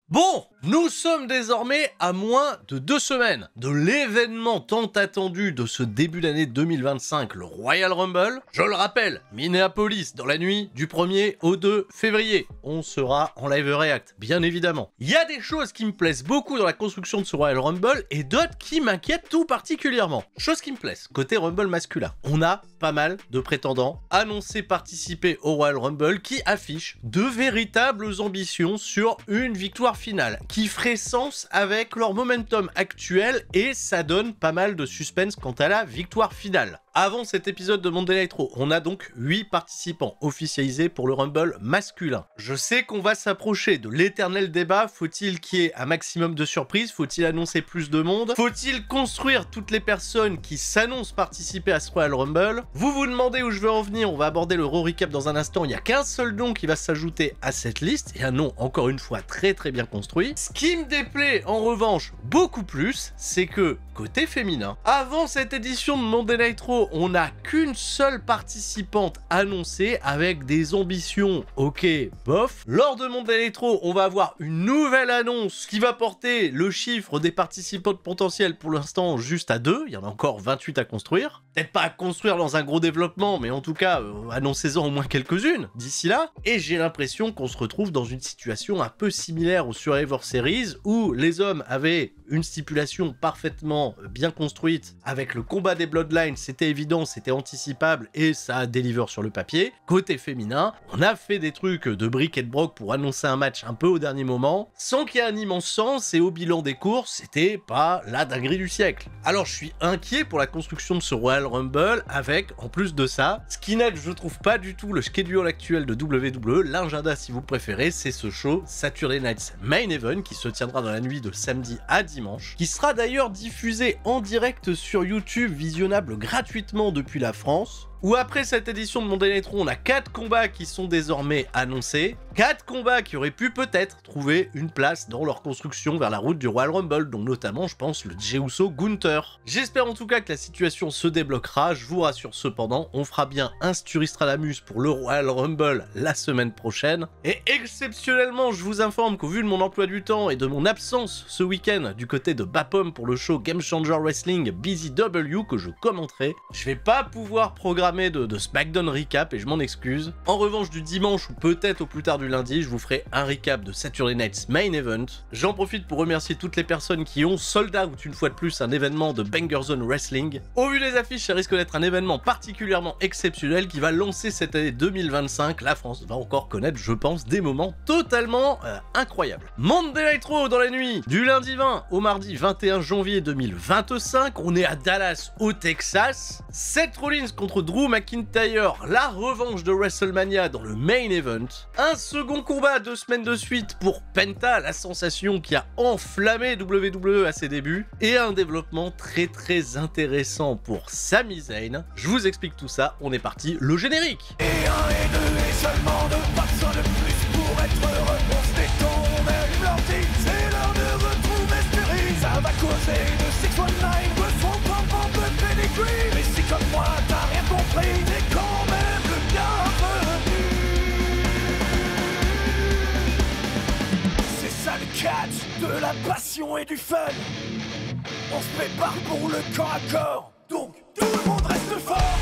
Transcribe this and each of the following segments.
Bon, nous sommes désormais à moins de 2 semaines de l'événement tant attendu de ce début d'année 2025, le Royal Rumble. Je le rappelle, Minneapolis dans la nuit du 1er au 2 février. On sera en live react, bien évidemment. Il y a des choses qui me plaisent beaucoup dans la construction de ce Royal Rumble et d'autres qui m'inquiètent tout particulièrement. Choses qui me plaisent, côté Rumble masculin. On a pas mal de prétendants annoncés participer au Royal Rumble qui affichent de véritables ambitions sur une victoire finale qui ferait sens avec leur momentum actuel et ça donne pas mal de suspense quant à la victoire finale. Avant cet épisode de Monday Night Raw, on a donc 8 participants officialisés pour le Rumble masculin. Je sais qu'on va s'approcher de l'éternel débat, faut-il qu'il y ait un maximum de surprises, faut-il annoncer plus de monde, faut-il construire toutes les personnes qui s'annoncent participer à ce Royal Rumble. Vous vous demandez où je veux en venir, on va aborder le Raw Recap dans un instant, il n'y a qu'un seul nom qui va s'ajouter à cette liste, et un nom encore une fois très bien construit. Ce qui me déplaît en revanche beaucoup plus, c'est que côté féminin, avant cette édition de Monday Night Raw, on n'a qu'une seule participante annoncée avec des ambitions ok bof. Lors de Monday Night Raw, on va avoir une nouvelle annonce qui va porter le chiffre des participantes potentielles pour l'instant juste à 2, il y en a encore 28 à construire. Peut-être pas à construire dans un gros développement, mais en tout cas, annoncez-en au moins quelques-unes d'ici là. Et j'ai l'impression qu'on se retrouve dans une situation un peu similaire au Survivor Series, où les hommes avaient une stipulation parfaitement bien construite, avec le combat des Bloodlines, c'était évident, c'était anticipable, et ça a deliver sur le papier. Côté féminin, on a fait des trucs de bric et de broc pour annoncer un match un peu au dernier moment, sans qu'il y ait un immense sens, et au bilan des courses, c'était pas la dinguerie du siècle. Alors je suis inquiet pour la construction de ce Royal Rumble, avec, en plus de ça, ce qui n'aide, je trouve pas du tout le schedule actuel de WWE, l'agenda si vous préférez, c'est ce show Saturday Night's Main Event, qui se tiendra dans la nuit de samedi à dimanche, qui sera d'ailleurs diffusé en direct sur YouTube, visionnable gratuitement depuis la France, où après cette édition de Monday Night Raw, on a 4 combats qui sont désormais annoncés, 4 combats qui auraient pu peut-être trouver une place dans leur construction vers la route du Royal Rumble, dont notamment, je pense, le Jey Uso Gunther. J'espère en tout cas que la situation se débloquera, je vous rassure cependant, on fera bien un Sturistradamus pour le Royal Rumble la semaine prochaine, et exceptionnellement, je vous informe qu'au vu de mon emploi du temps et de mon absence ce week-end du côté de Bapom pour le show Game Changer Wrestling BZW que je commenterai, je vais pas pouvoir programmer de SmackDown recap et je m'en excuse. En revanche, du dimanche ou peut-être au plus tard du lundi, je vous ferai un recap de Saturday Night's Main Event. J'en profite pour remercier toutes les personnes qui ont sold out une fois de plus un événement de Banger Zone Wrestling. Au vu des affiches, ça risque d'être un événement particulièrement exceptionnel qui va lancer cette année 2025. La France va encore connaître, je pense, des moments totalement incroyables. Monday Night Raw dans la nuit du lundi 20 au mardi 21 janvier 2025. On est à Dallas, au Texas. Seth Rollins contre Drew McIntyre, la revanche de WrestleMania dans le main event. Un second combat 2 semaines de suite pour Penta, la sensation qui a enflammé WWE à ses débuts. Et un développement très intéressant pour Sami Zayn. Je vous explique tout ça, on est parti, le générique. Et un et deux et seulement deux, pas besoin de plus pour être heureux. On se détend, on allume l'ordi, c'est l'heure de retrouver Spirit. Ça va causer de 619, me font prendre de pedigree. Mais si comme moi t'as rien compris, t'es quand même le bienvenu. C'est ça le catch, de la passion et du fun. On se prépare pour le corps à corps, donc tout le monde reste fort.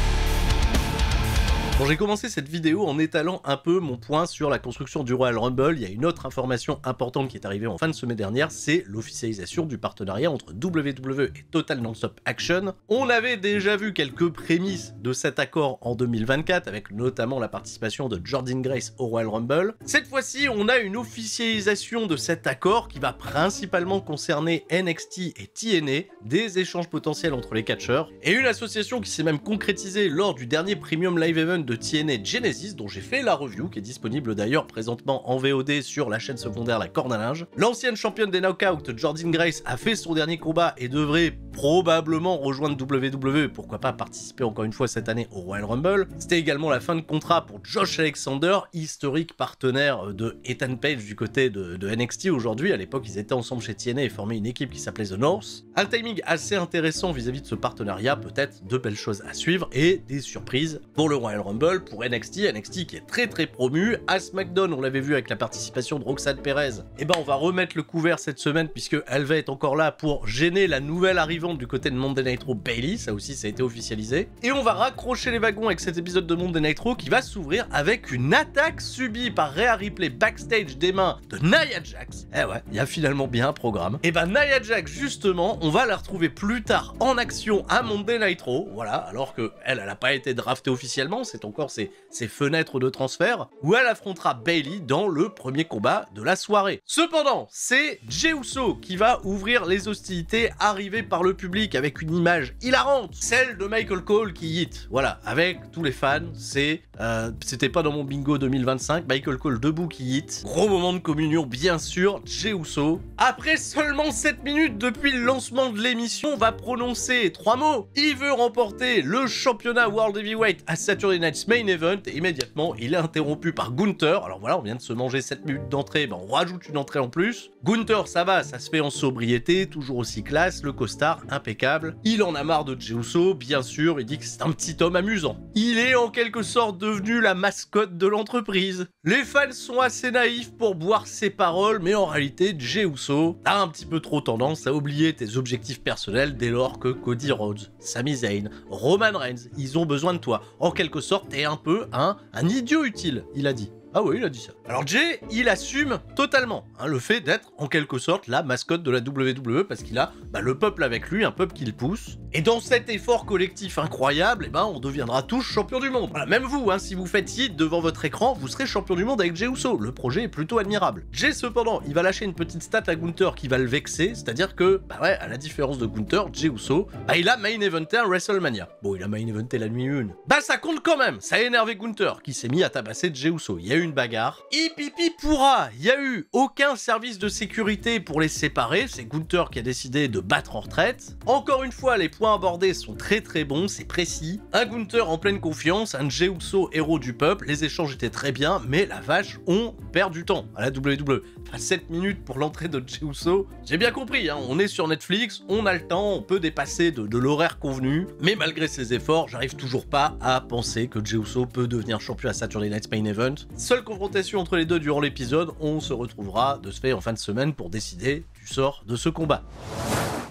Bon, j'ai commencé cette vidéo en étalant un peu mon point sur la construction du Royal Rumble. Il y a une autre information importante qui est arrivée en fin de semaine dernière, c'est l'officialisation du partenariat entre WWE et Total Nonstop Action. On avait déjà vu quelques prémices de cet accord en 2024, avec notamment la participation de Jordynne Grace au Royal Rumble. Cette fois-ci, on a une officialisation de cet accord qui va principalement concerner NXT et TNA, des échanges potentiels entre les catcheurs, et une association qui s'est même concrétisée lors du dernier Premium Live Event de TNA Genesis, dont j'ai fait la review, qui est disponible d'ailleurs présentement en VOD sur la chaîne secondaire La Corde à Linge. L'ancienne championne des Knockouts, Jordynne Grace, a fait son dernier combat et devrait probablement rejoindre WWE, pourquoi pas participer encore une fois cette année au Royal Rumble. C'était également la fin de contrat pour Josh Alexander, historique partenaire de Ethan Page du côté de NXT aujourd'hui. À l'époque, ils étaient ensemble chez TNA et formaient une équipe qui s'appelait The North. Un timing assez intéressant vis-à-vis de ce partenariat, peut-être de belles choses à suivre et des surprises pour le Royal Rumble, pour NXT qui est très promu. À SmackDown, on l'avait vu avec la participation de Roxanne Perez. Et ben on va remettre le couvert cette semaine puisque elle va être encore là pour gêner la nouvelle arrivante du côté de Monday Night Raw, Bayley. Ça aussi, ça a été officialisé. Et on va raccrocher les wagons avec cet épisode de Monday Night Raw qui va s'ouvrir avec une attaque subie par Rhea Ripley backstage des mains de Nia Jax. Eh ouais, il y a finalement bien un programme. Et ben Nia Jax, justement, on va la retrouver plus tard en action à Monday Night Raw. Voilà, alors que elle a pas été draftée officiellement, c'est encore ses fenêtres de transfert, où elle affrontera Bayley dans le premier combat de la soirée. Cependant, c'est Jey Uso qui va ouvrir les hostilités, arrivé par le public avec une image hilarante, celle de Michael Cole qui hit. Voilà, avec tous les fans, c'était pas dans mon bingo 2025, Michael Cole debout qui hit. Gros moment de communion, bien sûr, Jey Uso. Après seulement 7 minutes depuis le lancement de l'émission, on va prononcer 3 mots. Il veut remporter le championnat World Heavyweight à Saturday Night's Main Event, et immédiatement, il est interrompu par Gunther. Alors voilà, on vient de se manger 7 minutes d'entrée, ben on rajoute une entrée en plus. Gunther, ça va, ça se fait en sobriété, toujours aussi classe, le costard impeccable. Il en a marre de Jey Uso, bien sûr, il dit que c'est un petit homme amusant. Il est en quelque sorte devenu la mascotte de l'entreprise. Les fans sont assez naïfs pour boire ses paroles, mais en réalité, Jey Uso a un petit peu trop tendance à oublier tes objectifs personnels dès lors que Cody Rhodes, Sami Zayn, Roman Reigns, ils ont besoin de toi. En quelque sorte, t'es un peu un idiot utile, il a dit. Ah oui, il a dit ça. Alors Jey, il assume totalement le fait d'être en quelque sorte la mascotte de la WWE parce qu'il a le peuple avec lui, un peuple qui le pousse. Et dans cet effort collectif incroyable, on deviendra tous champions du monde. Voilà, même vous, si vous faites hit devant votre écran, vous serez champion du monde avec Jey Uso. Le projet est plutôt admirable. Jey, cependant, il va lâcher une petite stat à Gunther qui va le vexer, c'est-à-dire que, à la différence de Gunther, Jey Uso, il a main eventé un WrestleMania. Bon, il a main eventé la nuit 1. Ça compte quand même. Ça a énervé Gunther qui s'est mis à tabasser Jey Uso. Il y a eu une bagarre. Hipipi pourra, il n'y a eu aucun service de sécurité pour les séparer, c'est Gunther qui a décidé de battre en retraite. Encore une fois, les points abordés sont très bons, c'est précis. Un Gunther en pleine confiance, un Jey Uso héros du peuple, les échanges étaient très bien, mais la vache, on perd du temps à la WWE. 7 minutes pour l'entrée de Jey Uso, j'ai bien compris, on est sur Netflix, on a le temps, on peut dépasser de l'horaire convenu, mais malgré ces efforts, j'arrive toujours pas à penser que Jey Uso peut devenir champion à Saturday Night's Main Event. Seule confrontation entre les deux durant l'épisode, on se retrouvera de ce fait en fin de semaine pour décider du sort de ce combat.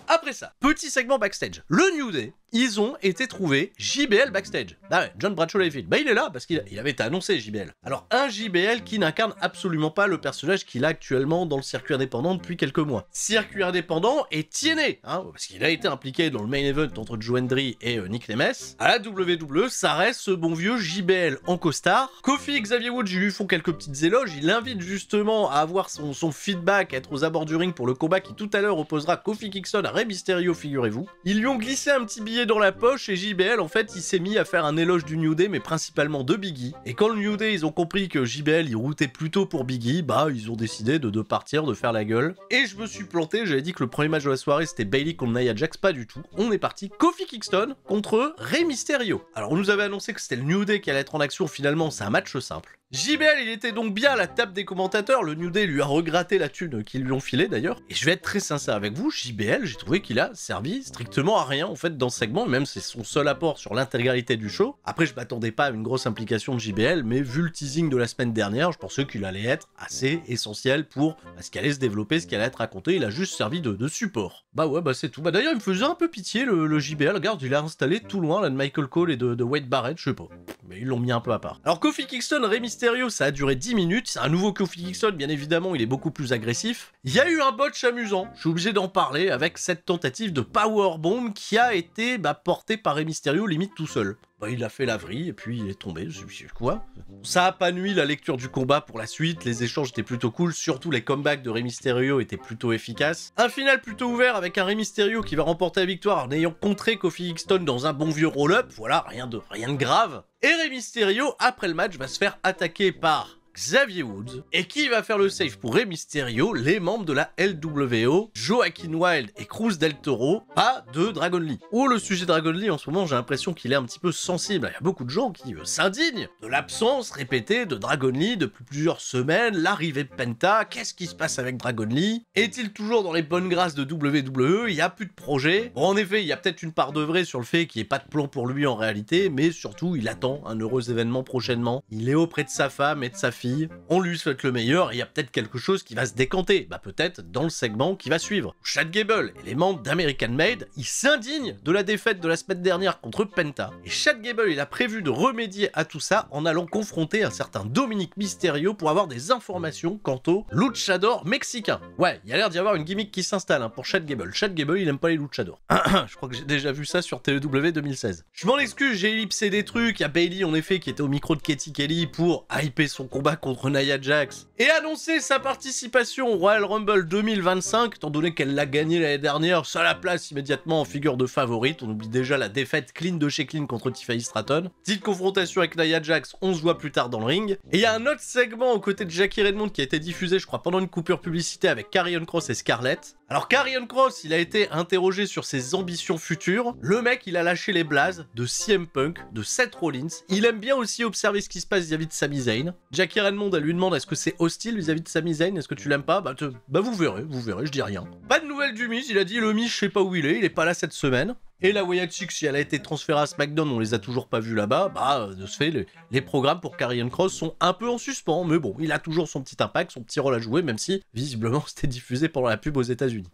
Après ça, petit segment backstage. Le New Day, ils ont été trouvés JBL backstage. John Bradshaw Layfield, il est là parce qu'il avait été annoncé JBL. Alors un JBL qui n'incarne absolument pas le personnage qu'il a actuellement dans le circuit indépendant depuis quelques mois. Circuit indépendant et TNA, parce qu'il a été impliqué dans le main event entre Joe Hendry et Nick Nemes. À la WWE, ça reste ce bon vieux JBL en costard. Kofi et Xavier Woods, ils lui font quelques petites éloges, il l'invite justement à avoir son feedback, à être aux abords du ring pour le combat qui tout à l'heure opposera Kofi Kingston à Rey Mysterio, figurez-vous. Ils lui ont glissé un petit billet dans la poche et JBL, en fait, il s'est mis à faire un éloge du New Day, mais principalement de Biggie. Et quand le New Day, ils ont compris que JBL, il routait plutôt pour Biggie, ils ont décidé de partir, de faire la gueule. Et je me suis planté, j'avais dit que le premier match de la soirée, c'était Bayley contre Nia Jax, pas du tout. On est parti Kofi Kingston contre Rey Mysterio. Alors, on nous avait annoncé que c'était le New Day qui allait être en action, finalement, c'est un match simple. JBL, il était donc bien à la table des commentateurs, le New Day lui a regratté la thune qu'ils lui ont filée d'ailleurs, et je vais être très sincère avec vous, JBL, j'ai trouvé qu'il a servi strictement à rien en fait dans ce segment, et même c'est son seul apport sur l'intégralité du show. Après, je m'attendais pas à une grosse implication de JBL, mais vu le teasing de la semaine dernière, je pensais qu'il allait être assez essentiel pour ce qui allait se développer, ce qui allait être raconté, il a juste servi de support. C'est tout. D'ailleurs, il me faisait un peu pitié le JBL, regarde, il a installé tout loin là de Michael Cole et de Wade Barrett, je sais pas, mais ils l'ont mis un peu à part. Alors Kofi Kingston, Rey Mysterio, ça a duré 10 minutes, c'est un nouveau Kofi Kingston, bien évidemment, il est beaucoup plus agressif. Il y a eu un botch amusant, je suis obligé d'en parler, avec cette tentative de powerbomb qui a été portée par Rey Mysterio limite tout seul. Il a fait la vrille et puis il est tombé, je sais quoi. Ça a pas nuit la lecture du combat pour la suite, les échanges étaient plutôt cool, surtout les comebacks de Rey Mysterio étaient plutôt efficaces. Un final plutôt ouvert avec un Rey Mysterio qui va remporter la victoire en ayant contré Kofi Kingston dans un bon vieux roll-up, voilà, rien de grave. Et Rey Mysterio, après le match, va se faire attaquer par Xavier Woods. Et qui va faire le save pour Rey Mysterio? Les membres de la LWO, Joaquin Wilde et Cruz del Toro, pas de Dragon Lee. Oh, le sujet Dragon Lee, en ce moment, j'ai l'impression qu'il est un petit peu sensible. Il y a beaucoup de gens qui s'indignent de l'absence répétée de Dragon Lee depuis plusieurs semaines, l'arrivée de Penta, qu'est-ce qui se passe avec Dragon Lee? Est-il toujours dans les bonnes grâces de WWE? Il n'y a plus de projet. Bon, en effet, il y a peut-être une part de vrai sur le fait qu'il n'y ait pas de plan pour lui en réalité, mais surtout, il attend un heureux événement prochainement. Il est auprès de sa femme et de sa fille. On lui souhaite le meilleur et il y a peut-être quelque chose qui va se décanter. Bah peut-être dans le segment qui va suivre. Chad Gable et les membres d'American Made, ils s'indignent de la défaite de la semaine dernière contre Penta. Et Chad Gable, il a prévu de remédier à tout ça en allant confronter un certain Dominic Mysterio pour avoir des informations quant au luchador mexicain. Ouais, il y a l'air d'y avoir une gimmick qui s'installe pour Chad Gable. Chad Gable, il aime pas les luchadors. Je crois que j'ai déjà vu ça sur TLW 2016. Je m'en excuse, j'ai ellipsé des trucs. Il y a Bayley, en effet, qui était au micro de Katie Kelly pour hyper son combat contre Nia Jax et annoncer sa participation au Royal Rumble 2025, étant donné qu'elle l'a gagné l'année dernière, ça la place immédiatement en figure de favorite. On oublie déjà la défaite clean de chez Clean contre Tiffany Stratton. Petite confrontation avec Nia Jax, on se voit plus tard dans le ring. Et il y a un autre segment aux côtés de Jackie Redmond qui a été diffusé, je crois, pendant une coupure publicité avec Karrion Kross et Scarlett. Alors Karrion Kross, il a été interrogé sur ses ambitions futures. Le mec, il a lâché les blazes de CM Punk, de Seth Rollins. Il aime bien aussi observer ce qui se passe vis-à-vis de Sami Zayn. Jackie Redmond, elle lui demande est-ce que c'est hostile vis-à-vis de Sami Zayn? Est-ce que tu l'aimes pas? Bah vous verrez, je dis rien. Pas de nouvelles du Miz, il a dit le Miz, je sais pas où il est pas là cette semaine. Et la Wyatt Chick, si elle a été transférée à SmackDown, on les a toujours pas vus là-bas, bah de ce fait, les programmes pour Karrion Kross sont un peu en suspens, mais bon, il a toujours son petit impact, son petit rôle à jouer, même si, visiblement, c'était diffusé pendant la pub aux États-Unis.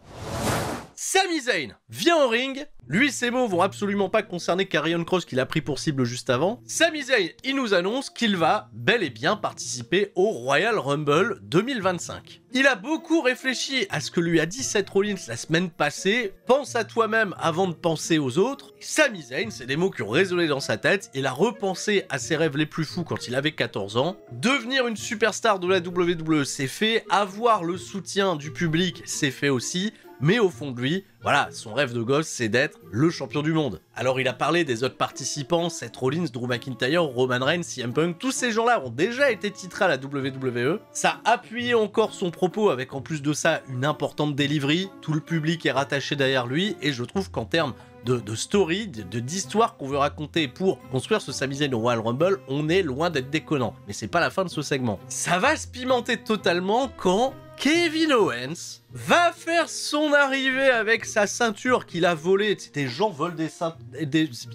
Sami Zayn vient en ring. Lui, ces mots vont absolument pas concerner Karrion Kross qu'il a pris pour cible juste avant. Sami Zayn, il nous annonce qu'il va bel et bien participer au Royal Rumble 2025. Il a beaucoup réfléchi à ce que lui a dit Seth Rollins la semaine passée. Pense à toi-même avant de penser aux autres. Sami Zayn, c'est des mots qui ont résonné dans sa tête. Il a repensé à ses rêves les plus fous quand il avait 14 ans. Devenir une superstar de la WWE, c'est fait. Avoir le soutien du public, c'est fait aussi. Mais au fond de lui, voilà, son rêve de gosse, c'est d'être le champion du monde. Alors il a parlé des autres participants, Seth Rollins, Drew McIntyre, Roman Reigns, CM Punk, tous ces gens-là ont déjà été titrés à la WWE. Ça a appuyé encore son propos avec en plus de ça une importante delivery, tout le public est rattaché derrière lui, et je trouve qu'en termes de story, d'histoire qu'on veut raconter pour construire ce Sami Zayn au Royal Rumble, on est loin d'être déconnant. Mais c'est pas la fin de ce segment. Ça va se pimenter totalement quand Kevin Owens va faire son arrivée avec sa ceinture qu'il a volée. Des gens volent des ceintures.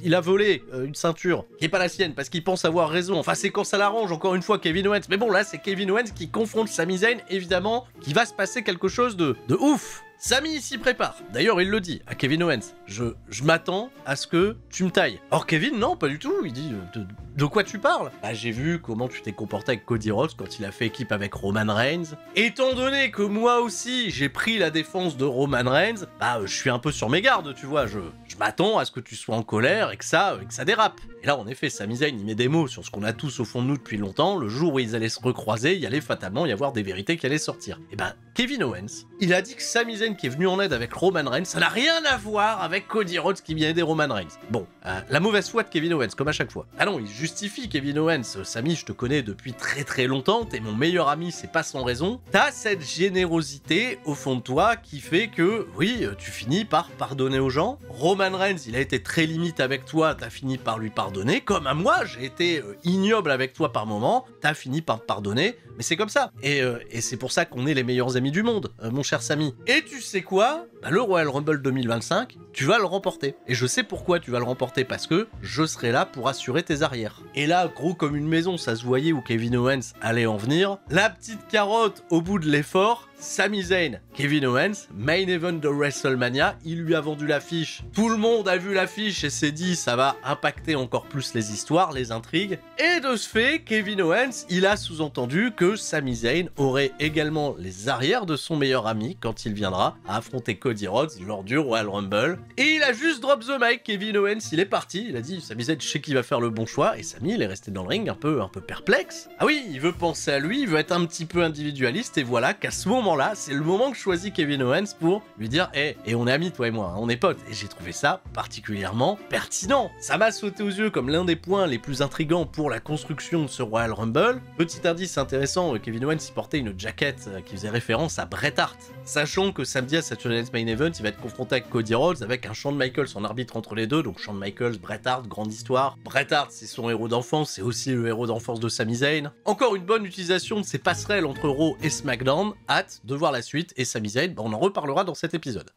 Il a volé une ceinture qui est pas la sienne parce qu'il pense avoir raison. Enfin, c'est quand ça l'arrange, encore une fois, Kevin Owens. Mais bon, là, c'est Kevin Owens qui confronte Sami Zayn. Évidemment, qu'il va se passer quelque chose de ouf. Sami s'y prépare. D'ailleurs, il le dit à Kevin Owens. Je m'attends à ce que tu me tailles. Or, Kevin, non, pas du tout. Il dit de quoi tu parles? Bah, j'ai vu comment tu t'es comporté avec Cody Rhodes quand il a fait équipe avec Roman Reigns. Étant donné que moi aussi, j'ai pris la défense de Roman Reigns, bah, je suis un peu sur mes gardes, tu vois. Je m'attends à ce que tu sois en colère et que ça dérape. Et là, en effet, Sami Zayn, il met des mots sur ce qu'on a tous au fond de nous depuis longtemps. Le jour où ils allaient se recroiser, il y allait fatalement y avoir des vérités qui allaient sortir. Et ben, Kevin Owens, il a dit que Sami Zayn qui est venu en aide avec Roman Reigns, ça n'a rien à voir avec Cody Rhodes qui vient aider Roman Reigns. Bon, la mauvaise foi de Kevin Owens, comme à chaque fois. Ah non, il justifie Kevin Owens. Sami, je te connais depuis très très longtemps, t'es mon meilleur ami, c'est pas sans raison. T'as cette générosité au fond de toi qui fait que, oui, tu finis par pardonner aux gens. Roman Reigns, il a été très limite avec toi, t'as fini par lui pardonner. Comme à moi, j'ai été ignoble avec toi par moment, t'as fini par te pardonner, mais c'est comme ça. Et c'est pour ça qu'on est les meilleurs amis du monde, mon cher Sami. Et tu sais quoi? Bah, le Royal Rumble 2025, tu vas le remporter. Et je sais pourquoi tu vas le remporter, parce que je serai là pour assurer tes arrières. Et là, gros comme une maison, ça se voyait où Kevin Owens allait en venir. La petite carotte au bout de l'effort, Sami Zayn, Kevin Owens, main event de WrestleMania, il lui a vendu l'affiche. Tout le monde a vu l'affiche et s'est dit ça va impacter encore plus les histoires, les intrigues. Et de ce fait, Kevin Owens, il a sous-entendu que Sami Zayn aurait également les arrières de son meilleur ami quand il viendra à affronter Cody Rhodes lors du Royal Rumble. Et il a juste drop the mic, Kevin Owens, il est parti, il a dit Sami Zayn, je sais qu'il va faire le bon choix, et Sami, il est resté dans le ring un peu perplexe. Ah oui, il veut penser à lui, il veut être un petit peu individualiste, et voilà qu'à ce moment moment-là, c'est le moment que choisit Kevin Owens pour lui dire et on est amis toi et moi, hein, on est potes. Et j'ai trouvé ça particulièrement pertinent. Ça m'a sauté aux yeux comme l'un des points les plus intrigants pour la construction de ce Royal Rumble. Petit indice intéressant, Kevin Owens y portait une jaquette qui faisait référence à Bret Hart. Sachant que samedi à Saturday Night Main Event, il va être confronté avec Cody Rhodes avec un Shawn Michaels en arbitre entre les deux. Donc Shawn Michaels, Bret Hart, grande histoire. Bret Hart, c'est son héros d'enfance, c'est aussi le héros d'enfance de Sami Zayn. Encore une bonne utilisation de ces passerelles entre Raw et SmackDown. Hâte de voir la suite, et Sami Zayn, on en reparlera dans cet épisode.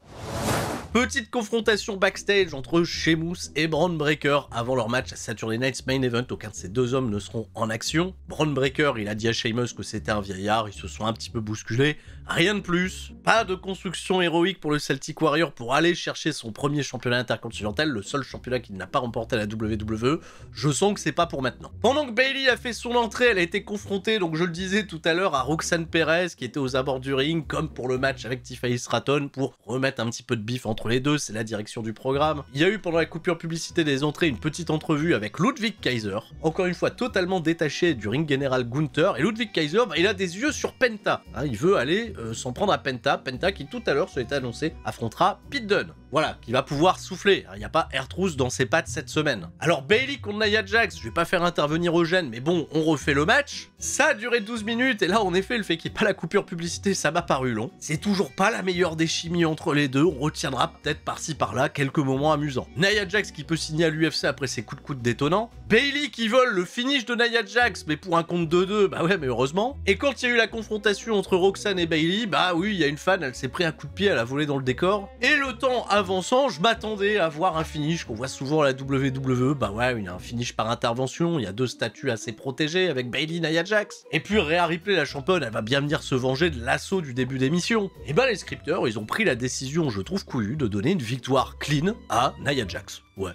Petite confrontation backstage entre Sheamus et Bron Breakker avant leur match à Saturday Night's Main Event. Aucun de ces deux hommes ne seront en action. Bron Breakker, il a dit à Sheamus que c'était un vieillard, ils se sont un petit peu bousculés. Rien de plus. Pas de construction héroïque pour le Celtic Warrior pour aller chercher son premier championnat intercontinental, le seul championnat qu'il n'a pas remporté à la WWE. Je sens que c'est pas pour maintenant. Pendant que Bayley a fait son entrée, elle a été confrontée, donc je le disais tout à l'heure, à Roxanne Perez qui était aux abords du ring, comme pour le match avec Tiffany Stratton, pour remettre un petit peu de bif entre les deux, c'est la direction du programme. Il y a eu pendant la coupure publicité des entrées une petite entrevue avec Ludwig Kaiser, encore une fois totalement détaché du ring général Gunther, et Ludwig Kaiser, il a des yeux sur Penta, hein, il veut aller s'en prendre à Penta qui tout à l'heure, ça a été annoncé, affrontera Pete Dunne. Voilà, qui va pouvoir souffler. Il n'y a pas R-Truth dans ses pattes cette semaine. Alors Bayley contre Nia Jax, je vais pas faire intervenir Eugène, mais bon, on refait le match. Ça a duré 12 minutes, et là, en effet, le fait qu'il n'y ait pas la coupure publicité, ça m'a paru long. C'est toujours pas la meilleure des chimies entre les deux, on retiendra peut-être par-ci par-là quelques moments amusants. Nia Jax qui peut signer à l'UFC après ses coups de coude détonnants. Bayley qui vole le finish de Nia Jax, mais pour un compte 2-2, bah ouais, mais heureusement. Et quand il y a eu la confrontation entre Roxanne et Bayley, bah oui, il y a une fan, elle s'est pris un coup de pied, elle a volé dans le décor. Et le temps avançant, je m'attendais à voir un finish qu'on voit souvent à la WWE, bah ouais, il y a un finish par intervention, il y a deux statues assez protégées avec Bayley, Nia Jax. Et puis Rhea Ripley, la championne, elle va bien venir se venger de l'assaut du début d'émission. Et bah les scripteurs, ils ont pris la décision, je trouve couillue, de donner une victoire clean à Nia Jax. Ouais,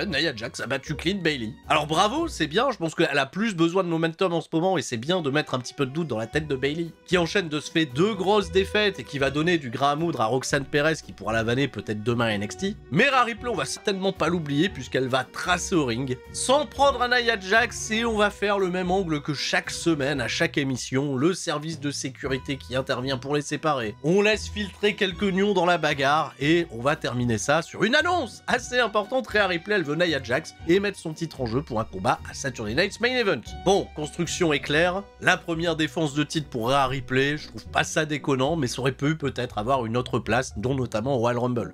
Nia Jax a battu clean Bayley. Alors bravo, c'est bien, je pense qu'elle a plus besoin de momentum en ce moment, et c'est bien de mettre un petit peu de doute dans la tête de Bayley, qui enchaîne de se faire 2 grosses défaites et qui va donner du grain à moudre à Roxanne Perez, qui pourra la vanner peut-être demain à NXT. Mais Rhea Ripley, on va certainement pas l'oublier, puisqu'elle va tracer au ring, sans prendre un Nia Jax, et on va faire le même angle que chaque semaine, à chaque émission, le service de sécurité qui intervient pour les séparer. On laisse filtrer quelques nions dans la bagarre, et on va terminer ça sur une annonce assez importante. Rhea Ripley, elle veut Nia Jax et mettre son titre en jeu pour un combat à Saturday Night's Main Event. Bon, construction est claire, la première défense de titre pour Rhea Ripley, je trouve pas ça déconnant, mais ça aurait pu peut-être avoir une autre place, dont notamment au Royal Rumble.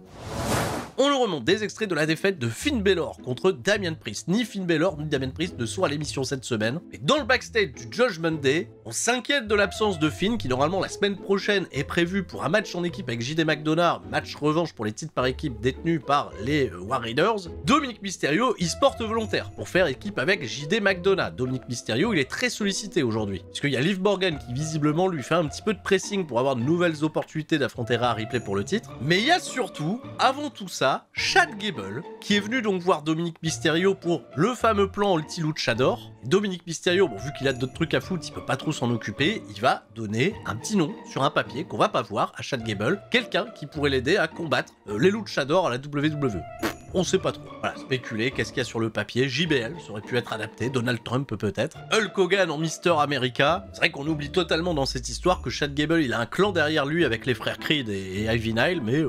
On nous remonte des extraits de la défaite de Finn Balor contre Damian Priest. Ni Finn Balor ni Damian Priest ne sont à l'émission cette semaine. Mais dans le backstage du Judgment Day, on s'inquiète de l'absence de Finn, qui normalement la semaine prochaine est prévu pour un match en équipe avec JD McDonough, match revanche pour les titres par équipe détenus par les War Raiders. Dominic Mysterio, il se porte volontaire pour faire équipe avec JD McDonough. Dominic Mysterio, il est très sollicité aujourd'hui, puisqu'il y a Liv Morgan qui visiblement lui fait un petit peu de pressing pour avoir de nouvelles opportunités d'affronter Rhea Ripley pour le titre. Mais il y a surtout, avant tout ça, Chad Gable, qui est venu donc voir Dominic Mysterio pour le fameux plan Ulti Luchador. Dominic Mysterio, bon, vu qu'il a d'autres trucs à foutre, il peut pas trop s'en occuper, il va donner un petit nom sur un papier qu'on va pas voir à Chad Gable, quelqu'un qui pourrait l'aider à combattre les Luchadors à la WWE. On sait pas trop. Voilà, spéculer, qu'est-ce qu'il y a sur le papier. JBL, ça aurait pu être adapté, Donald Trump peut-être. Hulk Hogan en Mister America. C'est vrai qu'on oublie totalement dans cette histoire que Chad Gable, il a un clan derrière lui avec les frères Creed et Ivy Nile, mais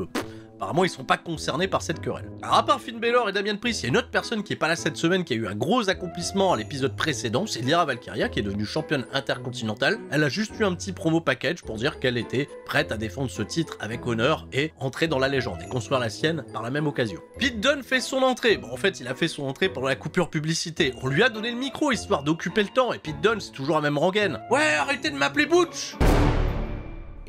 apparemment, ils sont pas concernés par cette querelle. Alors, à part Finn Balor et Damian Priest, il y a une autre personne qui est pas là cette semaine, qui a eu un gros accomplissement à l'épisode précédent, c'est Lyra Valkyria, qui est devenue championne intercontinentale. Elle a juste eu un petit promo package pour dire qu'elle était prête à défendre ce titre avec honneur et entrer dans la légende, et construire la sienne par la même occasion. Pete Dunne fait son entrée. Bon, en fait, il a fait son entrée pendant la coupure publicité. On lui a donné le micro, histoire d'occuper le temps, et Pete Dunne, c'est toujours la même rengaine. Ouais, arrêtez de m'appeler Butch!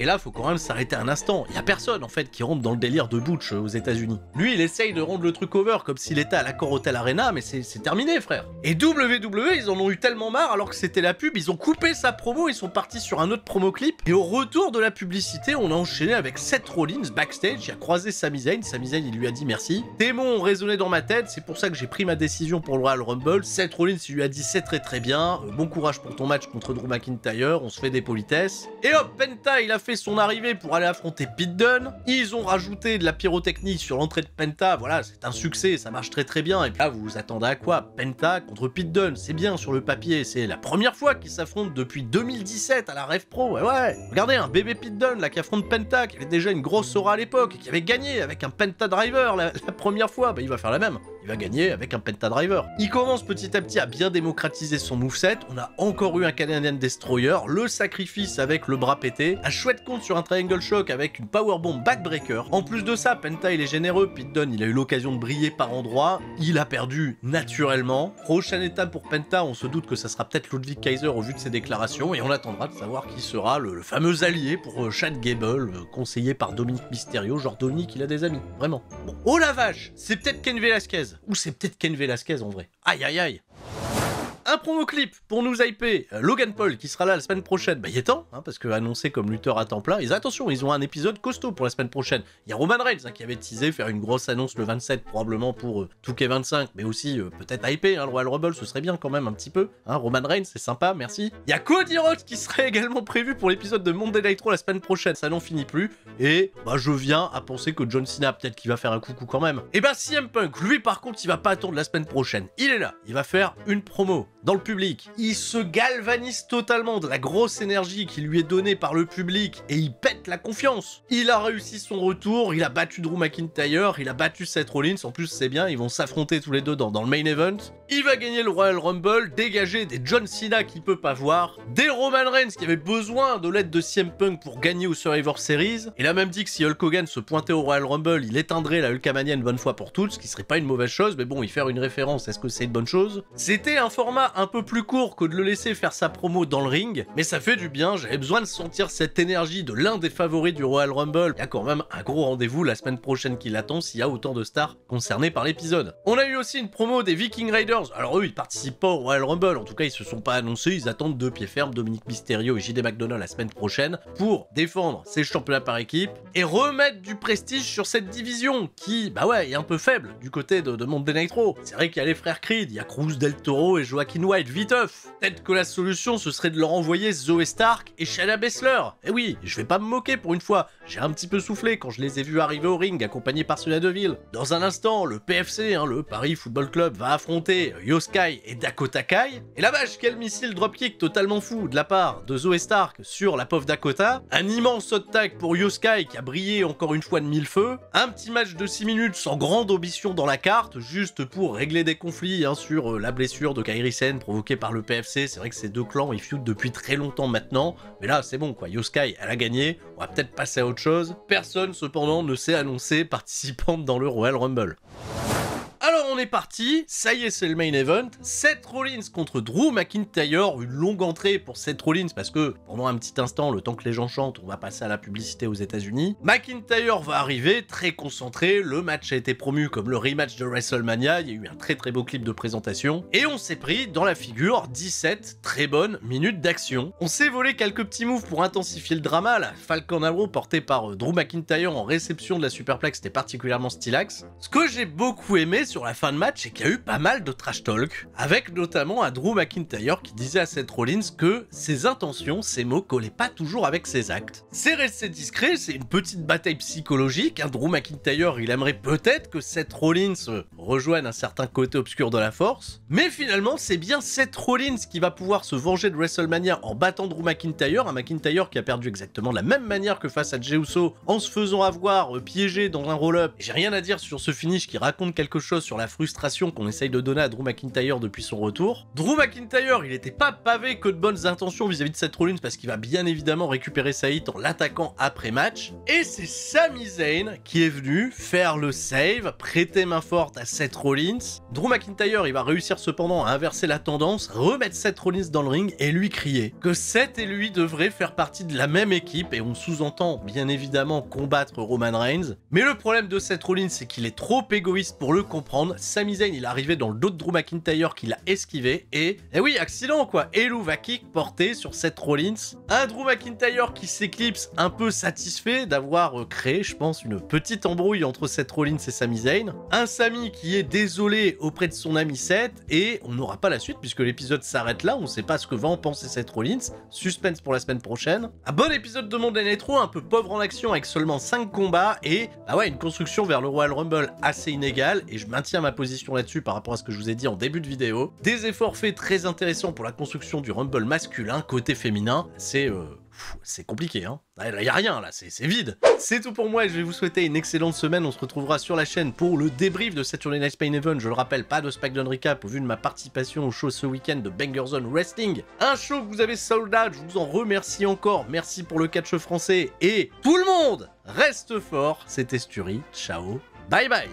Et là, faut quand même s'arrêter un instant. Il y a personne, en fait, qui rentre dans le délire de Butch aux États-Unis. Lui, il essaye de rendre le truc over comme s'il était à l'Accor Hotel Arena, mais c'est terminé, frère. Et WWE, ils en ont eu tellement marre, alors que c'était la pub, ils ont coupé sa promo, ils sont partis sur un autre promo clip. Et au retour de la publicité, on a enchaîné avec Seth Rollins backstage, il a croisé Sami Zayn. Sami Zayn, il lui a dit merci. Tes mots ont résonné dans ma tête, c'est pour ça que j'ai pris ma décision pour le Royal Rumble. Seth Rollins, il lui a dit c'est très bien, bon courage pour ton match contre Drew McIntyre, on se fait des politesses. Et hop, Penta, il a fait fait son arrivée pour aller affronter Pete Dunne. Ils ont rajouté de la pyrotechnie sur l'entrée de Penta, voilà, c'est un succès, ça marche très très bien. Et puis là, vous vous attendez à quoi? Penta contre Pete Dunne, c'est bien sur le papier, c'est la première fois qu'ils s'affrontent depuis 2017 à la Rev Pro, ouais. Regardez, un bébé Pete Dunne, là, qui affronte Penta, qui avait déjà une grosse aura à l'époque, et qui avait gagné avec un Penta Driver la première fois, bah il va faire la même. Il va gagner avec un Penta Driver. Il commence petit à petit à bien démocratiser son moveset. On a encore eu un Canadian Destroyer, le sacrifice avec le bras pété, un chouette compte sur un Triangle Shock avec une Powerbomb Backbreaker. En plus de ça, Penta il est généreux, Pete Dunne il a eu l'occasion de briller par endroits, il a perdu naturellement. Prochaine étape pour Penta, on se doute que ça sera peut-être Ludwig Kaiser au vu de ses déclarations, et on attendra de savoir qui sera le fameux allié pour Chad Gable, conseillé par Dominique Mysterio. Genre Dominique il a des amis, vraiment. Bon. Oh la vache, c'est peut-être Ken Velasquez. Ou c'est peut-être Ken Velasquez en vrai. Aïe aïe aïe. Un promo clip pour nous hyper, Logan Paul qui sera là la semaine prochaine, bah il est temps, hein, parce que annoncé comme lutteur à temps plein, attention, ils ont un épisode costaud pour la semaine prochaine. Il y a Roman Reigns qui avait teasé faire une grosse annonce le 27 probablement pour 2K25, mais aussi peut-être hyper, le Royal Rumble ce serait bien quand même un petit peu, hein, Roman Reigns c'est sympa, merci. Il y a Cody Rhodes qui serait également prévu pour l'épisode de Monday Night Raw la semaine prochaine, ça n'en finit plus, et bah je viens à penser que John Cena peut-être qu'il va faire un coucou quand même. Et bah CM Punk, lui par contre il va pas attendre la semaine prochaine, il est là, il va faire une promo dans le public. Il se galvanise totalement de la grosse énergie qui lui est donnée par le public et il pète la confiance. Il a réussi son retour, il a battu Drew McIntyre, il a battu Seth Rollins, en plus c'est bien, ils vont s'affronter tous les deux dans le main event. Il va gagner le Royal Rumble, dégager des John Cena qu'il peut pas voir, des Roman Reigns qui avaient besoin de l'aide de CM Punk pour gagner au Survivor Series. Il a même dit que si Hulk Hogan se pointait au Royal Rumble, il éteindrait la Hulkamania une bonne fois pour toutes, ce qui serait pas une mauvaise chose, mais bon, y faire une référence, est-ce que c'est une bonne chose? C'était un format un peu plus court que de le laisser faire sa promo dans le ring, mais ça fait du bien, j'avais besoin de sentir cette énergie de l'un des favoris du Royal Rumble. Il y a quand même un gros rendez-vous la semaine prochaine qui l'attend s'il y a autant de stars concernées par l'épisode. On a eu aussi une promo des Viking Raiders, alors eux ils participent pas au Royal Rumble, en tout cas ils se sont pas annoncés, ils attendent de pied ferme Dominic Mysterio et JD McDonald la semaine prochaine pour défendre ces championnats par équipe et remettre du prestige sur cette division qui, bah ouais, est un peu faible du côté de Monday Night Raw. C'est vrai qu'il y a les frères Creed, il y a Cruz Del Toro et Joaquin White, viteuf. Peut-être que la solution ce serait de leur envoyer Zoe Stark et Shayna Baszler. Eh oui, je vais pas me moquer pour une fois, j'ai un petit peu soufflé quand je les ai vus arriver au ring accompagnés par Sonya Deville. Dans un instant, le PFC, le Paris Football Club, va affronter Io Sky et Dakota Kai. Et la vache, quel missile dropkick totalement fou de la part de Zoe Stark sur la pauvre Dakota. Un immense hot tag pour Io Sky qui a brillé encore une fois de mille feux. Un petit match de 6 minutes sans grande ambition dans la carte, juste pour régler des conflits sur la blessure de Kairi Sen provoquée par le PFC. C'est vrai que ces deux clans ils feudent depuis très longtemps maintenant, mais là c'est bon quoi, Io Sky elle a gagné, on va peut-être passer à autre chose. Personne cependant ne s'est annoncé participante dans le Royal Rumble. Alors on est parti, ça y est c'est le main event, Seth Rollins contre Drew McIntyre, une longue entrée pour Seth Rollins parce que pendant un petit instant, le temps que les gens chantent, on va passer à la publicité aux États-Unis. McIntyre va arriver très concentré, le match a été promu comme le rematch de WrestleMania, il y a eu un très très beau clip de présentation, et on s'est pris dans la figure 17 très bonnes minutes d'action. On s'est volé quelques petits moves pour intensifier le drama, la Falcon Arrow portée par Drew McIntyre en réception de la Superplex, c'était particulièrement stylax. Ce que j'ai beaucoup aimé sur la fin de match, c'est qu'il y a eu pas mal de trash talk, avec notamment un Drew McIntyre qui disait à Seth Rollins que ses intentions, ses mots collaient pas toujours avec ses actes. C'est resté discret, c'est une petite bataille psychologique, Drew McIntyre il aimerait peut-être que Seth Rollins rejoigne un certain côté obscur de la force, mais finalement c'est bien Seth Rollins qui va pouvoir se venger de WrestleMania en battant Drew McIntyre, un McIntyre qui a perdu exactement de la même manière que face à Jey Uso, en se faisant avoir, piégé dans un roll-up. J'ai rien à dire sur ce finish qui raconte quelque chose sur la frustration qu'on essaye de donner à Drew McIntyre depuis son retour. Drew McIntyre, il était pas pavé que de bonnes intentions vis-à-vis de Seth Rollins parce qu'il va bien évidemment récupérer sa hit en l'attaquant après match. Et c'est Sami Zayn qui est venu faire le save, prêter main forte à Seth Rollins. Drew McIntyre, il va réussir cependant à inverser la tendance, remettre Seth Rollins dans le ring et lui crier que Seth et lui devraient faire partie de la même équipe et on sous-entend bien évidemment combattre Roman Reigns. Mais le problème de Seth Rollins, c'est qu'il est trop égoïste pour le comprendre. Sami Zayn il est arrivé dans le dos de Drew McIntyre qu'il a esquivé et oui, accident quoi, Helluva Kick porté sur Seth Rollins. Un Drew McIntyre qui s'éclipse un peu satisfait d'avoir créé, je pense, une petite embrouille entre Seth Rollins et Sami Zayn. Un Sami qui est désolé auprès de son ami Seth et on n'aura pas la suite puisque l'épisode s'arrête là, on sait pas ce que va en penser Seth Rollins. Suspense pour la semaine prochaine. Un bon épisode de Monday Night Raw, un peu pauvre en action avec seulement 5 combats et une construction vers le Royal Rumble assez inégale et je maintiens ma position là-dessus par rapport à ce que je vous ai dit en début de vidéo. Des efforts faits très intéressants pour la construction du Rumble masculin, côté féminin, c'est compliqué, hein. Il y a rien là, c'est vide. C'est tout pour moi et je vais vous souhaiter une excellente semaine. On se retrouvera sur la chaîne pour le débrief de Saturday Night Main Event. Je le rappelle, pas de SmackDown Recap au vu de ma participation au show ce week-end de Banger Zone Wrestling. Un show que vous avez sold out, je vous en remercie encore. Merci pour le catch français et tout le monde reste fort. C'était Sturi, ciao, bye bye.